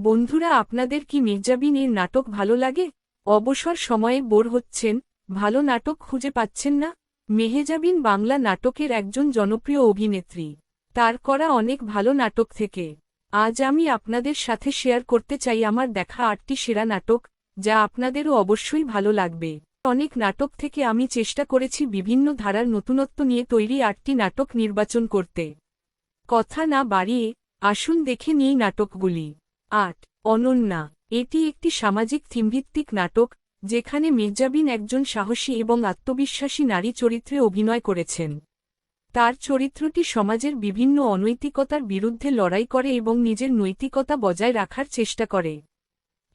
বন্ধুরা, আপনাদের কি মির্জাবিন এর নাটক ভালো লাগে? অবসর সময়ে বোর হচ্ছেন, ভালো নাটক খুঁজে পাচ্ছেন না? মেহজাবিন বাংলা নাটকের একজন জনপ্রিয় অভিনেত্রী। তার করা অনেক ভালো নাটক থেকে আজ আমি আপনাদের সাথে শেয়ার করতে চাই আমার দেখা 8টি সেরা নাটক, যা আপনাদেরও অবশ্যই ভালো লাগবে। অনেক নাটক থেকে আমি চেষ্টা করেছি বিভিন্ন ধারার নতুনত্ব নিয়ে তৈরি 8টি নাটক নির্বাচন করতে। কথা না বাড়িয়ে আসুন দেখে নিই নাটকগুলি। 8. অনন্যা। এটি একটি সামাজিক থিমভিত্তিক নাটক, যেখানে মির্জাবিন একজন সাহসী এবং আত্মবিশ্বাসী নারী চরিত্রে অভিনয় করেছেন। তার চরিত্রটি সমাজের বিভিন্ন অনৈতিকতার বিরুদ্ধে লড়াই করে এবং নিজের নৈতিকতা বজায় রাখার চেষ্টা করে।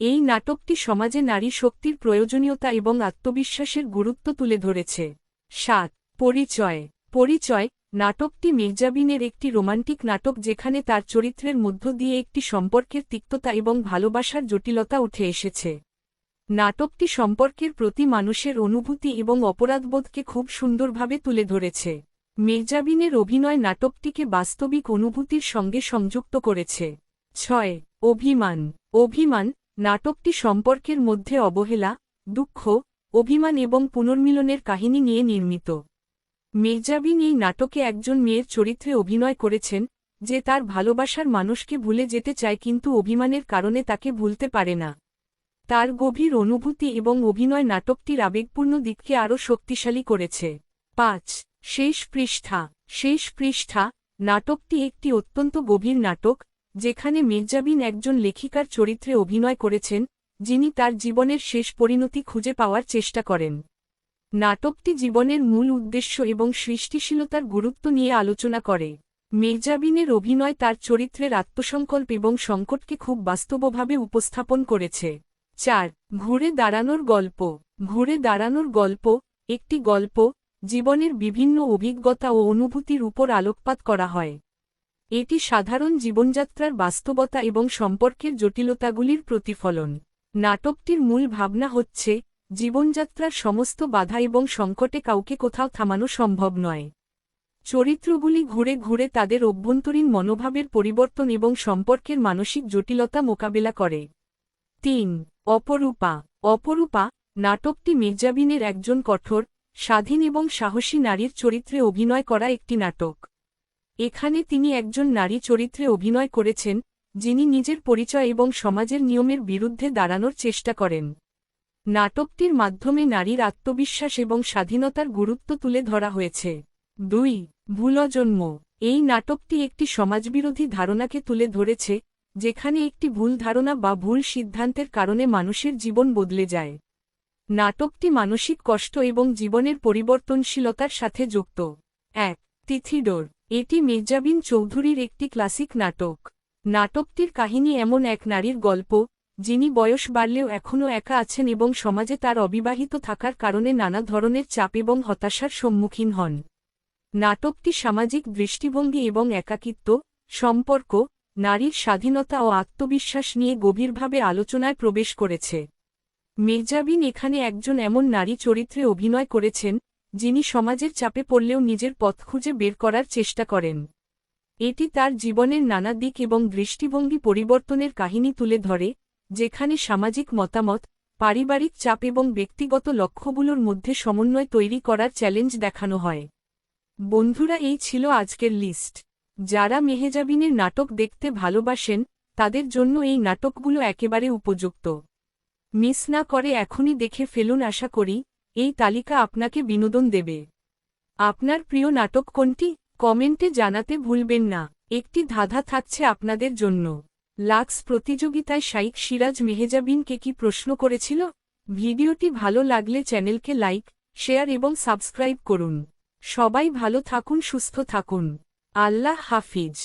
এই নাটকটি সমাজে নারী শক্তির প্রয়োজনীয়তা এবং আত্মবিশ্বাসের গুরুত্ব তুলে ধরেছে। 7. পরিচয়। পরিচয় নাটকটি মির্জাবিনের একটি রোমান্টিক নাটক, যেখানে তার চরিত্রের মধ্য দিয়ে একটি সম্পর্কের তিক্ততা এবং ভালোবাসার জটিলতা উঠে এসেছে। নাটকটি সম্পর্কের প্রতি মানুষের অনুভূতি এবং অপরাধবোধকে খুব সুন্দরভাবে তুলে ধরেছে। মির্জাবিনের অভিনয় নাটকটিকে বাস্তবিক অনুভূতির সঙ্গে সংযুক্ত করেছে। 6. অভিমান। অভিমান নাটকটি সম্পর্কের মধ্যে অবহেলা, দুঃখ, অভিমান এবং পুনর্মিলনের কাহিনী নিয়ে নির্মিত। মির্জাবিন এই নাটকে একজন মেয়ের চরিত্রে অভিনয় করেছেন, যে তার ভালোবাসার মানুষকে ভুলে যেতে চায় কিন্তু অভিমানের কারণে তাকে ভুলতে পারে না। তার গভীর অনুভূতি এবং অভিনয় নাটকটির আবেগপূর্ণ দিককে আরও শক্তিশালী করেছে। 5. শেষ পৃষ্ঠা। শেষ পৃষ্ঠা নাটকটি একটি অত্যন্ত গভীর নাটক, যেখানে মির্জাবিন একজন লেখিকার চরিত্রে অভিনয় করেছেন, যিনি তার জীবনের শেষ পরিণতি খুঁজে পাওয়ার চেষ্টা করেন। নাটকটি জীবনের মূল উদ্দেশ্য এবং সৃষ্টিশীলতার গুরুত্ব নিয়ে আলোচনা করে। মির্জাবিনের অভিনয় তার চরিত্রের আত্মসংকল্প এবং সংকটকে খুব বাস্তবভাবে উপস্থাপন করেছে। 4. ঘুরে দাঁড়ানোর গল্প। ঘুরে দাঁড়ানোর গল্প একটি গল্প, জীবনের বিভিন্ন অভিজ্ঞতা ও অনুভূতির উপর আলোকপাত করা হয়। এটি সাধারণ জীবনযাত্রার বাস্তবতা এবং সম্পর্কের জটিলতাগুলির প্রতিফলন। নাটকটির মূল ভাবনা হচ্ছে, জীবনযাত্রার সমস্ত বাধা এবং সংকটে কাউকে কোথাও থামানো সম্ভব নয়। চরিত্রগুলি ঘুরে ঘুরে তাদের অভ্যন্তরীণ মনোভাবের পরিবর্তন এবং সম্পর্কের মানসিক জটিলতা মোকাবেলা করে। 3. অপরূপা। অপরূপা নাটকটি মির্জাবিনের একজন কঠোর, স্বাধীন এবং সাহসী নারীর চরিত্রে অভিনয় করা একটি নাটক। এখানে তিনি একজন নারী চরিত্রে অভিনয় করেছেন, যিনি নিজের পরিচয় এবং সমাজের নিয়মের বিরুদ্ধে দাঁড়ানোর চেষ্টা করেন। নাটকটির মাধ্যমে নারীর আত্মবিশ্বাস এবং স্বাধীনতার গুরুত্ব তুলে ধরা হয়েছে। 2. ভুলজন্ম। এই নাটকটি একটি সমাজবিরোধী ধারণাকে তুলে ধরেছে, যেখানে একটি ভুল ধারণা বা ভুল সিদ্ধান্তের কারণে মানুষের জীবন বদলে যায়। নাটকটি মানসিক কষ্ট এবং জীবনের পরিবর্তনশীলতার সাথে যুক্ত। 1. তিথিডোর। এটি মির্জাবিন চৌধুরীর একটি ক্লাসিক নাটক। নাটকটির কাহিনী এমন এক নারীর গল্প, যিনি বয়স বাড়লেও এখনও একা আছেন এবং সমাজে তার অবিবাহিত থাকার কারণে নানা ধরনের চাপ এবং হতাশার সম্মুখীন হন। নাটকটি সামাজিক দৃষ্টিভঙ্গি এবং একাকিত্ব, সম্পর্ক, নারীর স্বাধীনতা ও আত্মবিশ্বাস নিয়ে গভীরভাবে আলোচনায় প্রবেশ করেছে। মির্জাবিন এখানে একজন এমন নারী চরিত্রে অভিনয় করেছেন, যিনি সমাজের চাপে পড়লেও নিজের পথ খুঁজে বের করার চেষ্টা করেন। এটি তার জীবনের নানা দিক এবং দৃষ্টিভঙ্গি পরিবর্তনের কাহিনী তুলে ধরে, যেখানে সামাজিক মতামত, পারিবারিক চাপ এবং ব্যক্তিগত লক্ষ্যগুলোর মধ্যে সমন্বয় তৈরি করার চ্যালেঞ্জ দেখানো হয়। বন্ধুরা, এই ছিল আজকের লিস্ট। যারা মেহজাবিনের নাটক দেখতে ভালোবাসেন, তাদের জন্য এই নাটকগুলো একেবারে উপযুক্ত। মিস না করে এখনই দেখে ফেলুন। আশা করি এই তালিকা আপনাকে বিনোদন দেবে। আপনার প্রিয় নাটক কোনটি? কমেন্টে জানাতে ভুলবেন না। একটি ধাঁধা থাকছে আপনাদের জন্য। লাক্স প্রতিযোগিতায় শাইখ সিরাজ মেহজাবিনকে কি প্রশ্ন করেছিল? ভিডিওটি ভালো লাগলে চ্যানেলকে লাইক, শেয়ার এবং সাবস্ক্রাইব করুন। সবাই ভালো থাকুন, সুস্থ থাকুন। আল্লাহ হাফিজ।